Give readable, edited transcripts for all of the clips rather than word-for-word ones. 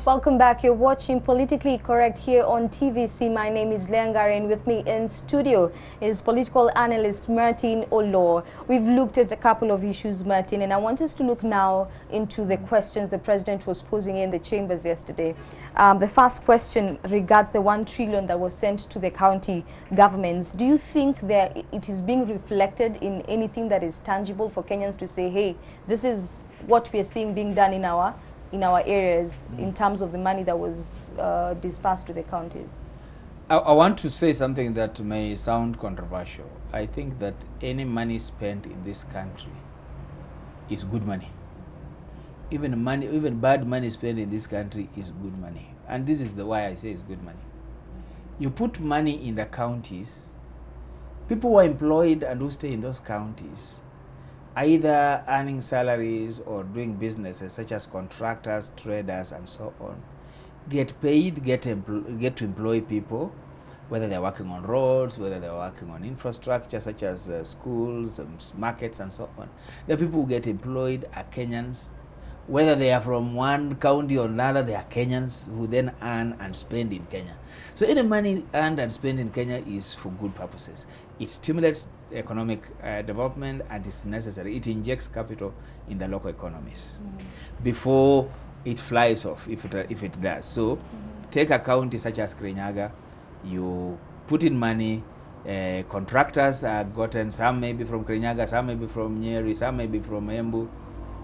Welcome back. You're watching Politically Correct here on TVC. My name is Leangare, and with me in studio is political analyst Martin Olo. We've looked at a couple of issues, Martin, and I want us to look now into the questions the president was posing in the chambers yesterday. The first question regards the 1 trillion that was sent to the county governments. Do you think that it is being reflected in anything that is tangible for Kenyans to say, hey, this is what we are seeing being done in our areas in terms of the money that was dispersed to the counties? I want to say something that may sound controversial. I think that any money spent in this country is good money. Even bad money spent in this country is good money. And this is why I say it's good money. You put money in the counties, people who are employed and who stay in those counties, either earning salaries or doing businesses such as contractors, traders, and so on, get paid, get to employ people, whether they're working on roads, whether they're working on infrastructure such as schools, markets, and so on. The people who get employed are Kenyans. Whether they are from one county or another, they are Kenyans who then earn and spend in Kenya. So any money earned and spent in Kenya is for good purposes. It stimulates economic development, and it's necessary. It injects capital in the local economies before it flies off, if it does. So take a county such as Kirinyaga, you put in money, contractors are gotten, some may be from Kirinyaga, some may be from Nyeri, some may be from Embu.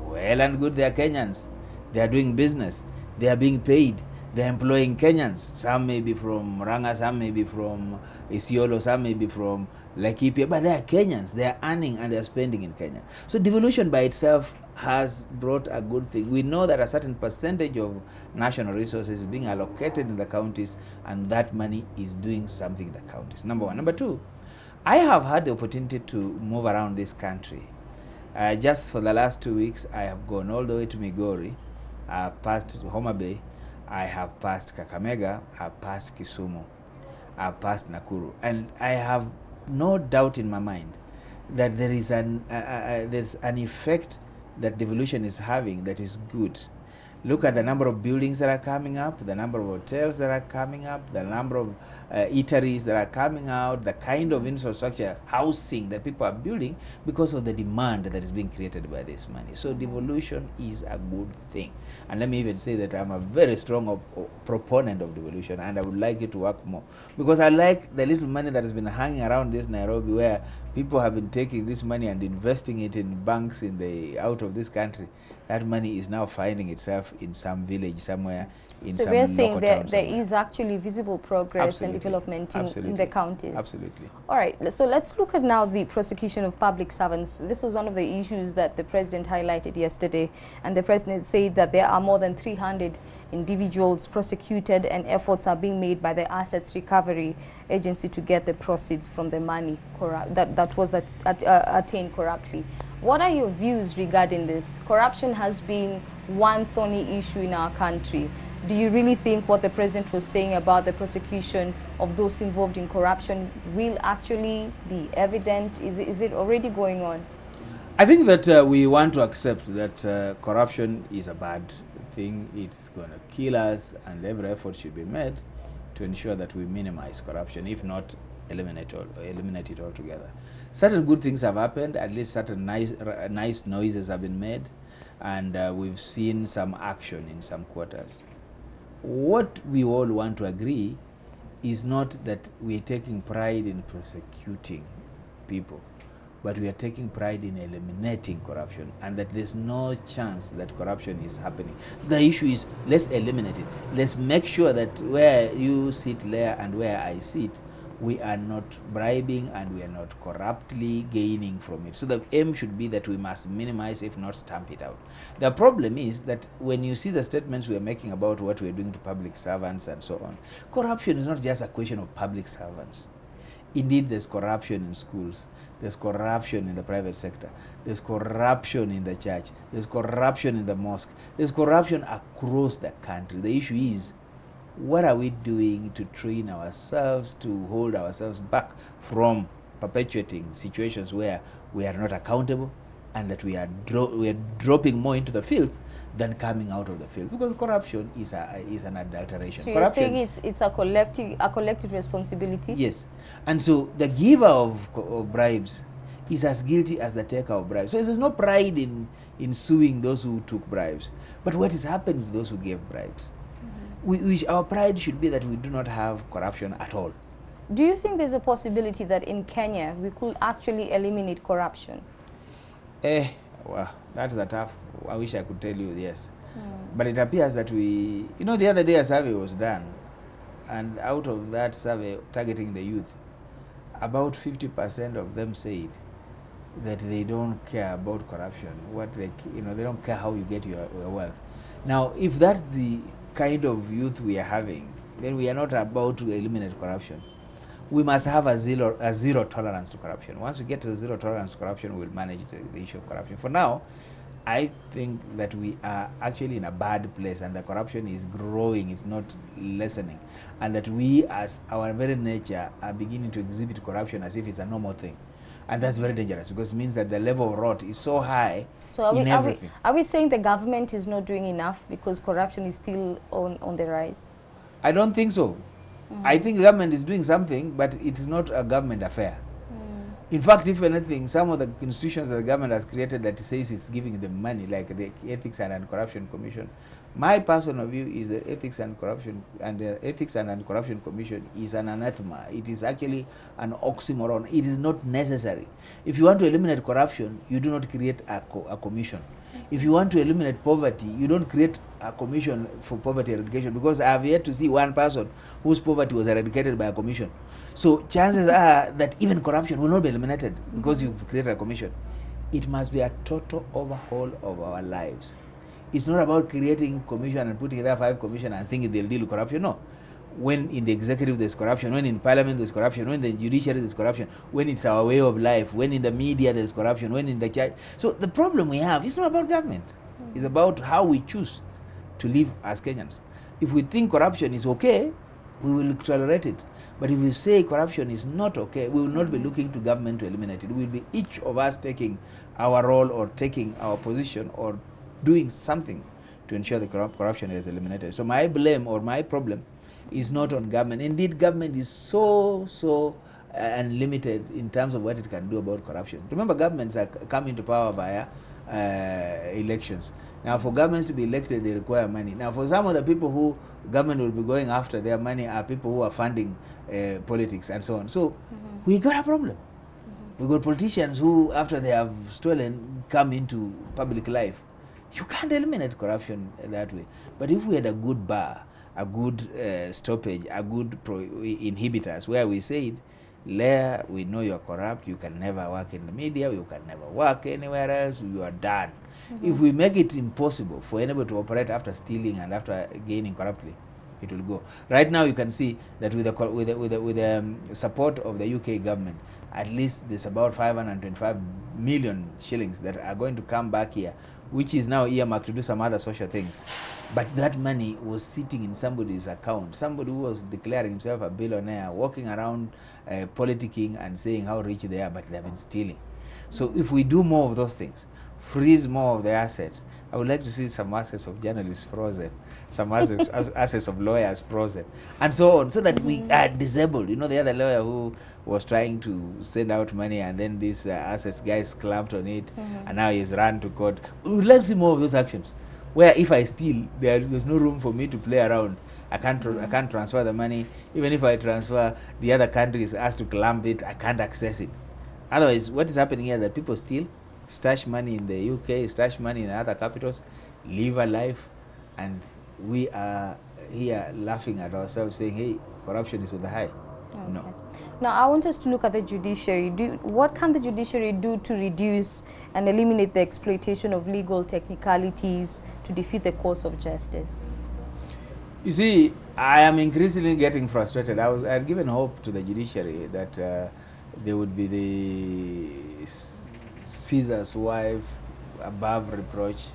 Well and good, they are Kenyans. They are doing business. They are being paid. They are employing Kenyans. Some may be from Murang'a, some may be from Isiolo, some may be from Laikipia, but they are Kenyans. They are earning and they are spending in Kenya. So devolution by itself has brought a good thing. We know that a certain percentage of national resources is being allocated in the counties, and that money is doing something in the counties. Number one. Number two, I have had the opportunity to move around this country. Just for the last 2 weeks, I have gone all the way to Migori. I have passed Homa Bay. I have passed Kakamega. I have passed Kisumu. I have passed Nakuru. And I have no doubt in my mind that there is there's an effect that devolution is having that is good. Look at the number of buildings that are coming up, the number of hotels that are coming up, the number of eateries that are coming out, the kind of infrastructure, housing that people are building because of the demand that is being created by this money. So devolution is a good thing. And let me even say that I'm a very strong proponent of devolution, and I would like it to work more. Because I like the little money that has been hanging around this Nairobi, where people have been taking this money and investing it in banks out of this country. That money is now finding itself in some village somewhere, in some local town. So we're saying that there is actually visible progress and development in the counties. Absolutely. All right, so let's look at now the prosecution of public servants. This was one of the issues that the president highlighted yesterday, and the president said that there are more than 300 individuals prosecuted, and efforts are being made by the Assets Recovery Agency to get the proceeds from the money that was attained corruptly. What are your views regarding this? Corruption has been one thorny issue in our country. Do you really think what the president was saying about the prosecution of those involved in corruption will actually be evident? Is it already going on? I think that we want to accept that corruption is a bad thing. It's going to kill us, and every effort should be made to ensure that we minimize corruption, if not eliminate it altogether. Certain good things have happened, at least certain nice noises have been made, and we've seen some action in some quarters. What we all want to agree is not that we're taking pride in prosecuting people, but we are taking pride in eliminating corruption, and that there's no chance that corruption is happening. The issue is, let's eliminate it. Let's make sure that where you sit there and where I sit, we are not bribing and we are not corruptly gaining from it. So the aim should be that we must minimize, if not stamp it out. The problem is that when you see the statements we are making about what we are doing to public servants and so on, corruption is not just a question of public servants. Indeed, there's corruption in schools. There's corruption in the private sector. There's corruption in the church. There's corruption in the mosque. There's corruption across the country. The issue is, what are we doing to train ourselves, to hold ourselves back from perpetuating situations where we are not accountable, and that we are dropping more into the filth than coming out of the filth, because corruption is an adulteration. So corruption, you're saying it's a collective responsibility? yes. And so the giver of bribes is as guilty as the taker of bribes. So there's no pride in suing those who took bribes. But what is happening to those who gave bribes? Our pride should be that we do not have corruption at all. Do you think there's a possibility that in Kenya we could actually eliminate corruption? Well, that is a tough. I wish I could tell you yes. But it appears that the other day a survey was done, and out of that survey targeting the youth, about 50% of them said that they don't care about corruption. They don't care how you get your wealth. Now, if that's the kind of youth we are having, then we are not about to eliminate corruption. We must have a zero tolerance to corruption. Once we get to zero tolerance to corruption, we'll manage the issue of corruption. For now, I think that we are actually in a bad place, and the corruption is growing, it's not lessening, and that we, as our very nature, are beginning to exhibit corruption as if it's a normal thing. And that's very dangerous, because it means that the level of rot is so high in everything. Are we saying the government is not doing enough because corruption is still on the rise? I don't think so. I think the government is doing something, but it is not a government affair. In fact, if anything, some of the institutions that the government has created that says it's giving them money, like the Ethics and Anti-Corruption Commission, my personal view is the Ethics and Anti-Corruption Commission is an anathema. It is actually an oxymoron. It is not necessary. If you want to eliminate corruption, you do not create a commission. If you want to eliminate poverty, you don't create a commission for poverty eradication, because I have yet to see one person whose poverty was eradicated by a commission. So chances are that even corruption will not be eliminated because you've created a commission. It must be a total overhaul of our lives. It's not about creating commission and putting there 5 commissions and thinking they'll deal with corruption. No. When in the executive there's corruption, when in parliament there's corruption, when in the judiciary there's corruption, when it's our way of life, when in the media there's corruption, when in the church. So the problem we have is not about government. It's about how we choose to live as Kenyans. If we think corruption is okay, we will tolerate it. But if we say corruption is not okay, we will not be looking to government to eliminate it. We will be each of us taking our role or taking our position or doing something to ensure the corruption is eliminated. So my blame or my problem is not on government. Indeed, government is so unlimited in terms of what it can do about corruption. Remember, governments come into power via elections. Now, for governments to be elected, they require money. Now, for some of the people who government will be going after their money are people who are funding politics and so on. So we got a problem. We got politicians who, after they have stolen, come into public life. You can't eliminate corruption that way. But if we had a good bar, a good stoppage, a good inhibitors, where we said, Leah, we know you're corrupt, you can never work in the media, you can never work anywhere else, you are done. If we make it impossible for anybody to operate after stealing and after gaining corruptly, it will go. Right now you can see that with the support of the UK government, at least there's about 525 million shillings that are going to come back here, which is now earmarked to do some other social things. But that money was sitting in somebody's account, somebody who was declaring himself a billionaire, walking around politicking and saying how rich they are, but they've been stealing. So if we do more of those things, freeze more of the assets, I would like to see some assets of journalists frozen, some assets of lawyers frozen, and so on, so that we are disabled. You know, the other lawyer who was trying to send out money, and then these assets guys clamped on it, and now he's run to court. We would like to see more of those actions, where if I steal, there's no room for me to play around. I can't transfer the money. Even if I transfer, the other country is asked to clamp it. I can't access it. Otherwise, what is happening here is that people steal, stash money in the UK, stash money in other capitals, live a life, and we are here laughing at ourselves saying, hey, corruption is on the high. Okay. No. Now, I want us to look at the judiciary. What can the judiciary do to reduce and eliminate the exploitation of legal technicalities to defeat the cause of justice? You see, I am increasingly getting frustrated. I had given hope to the judiciary that they would be the Caesar's wife above reproach.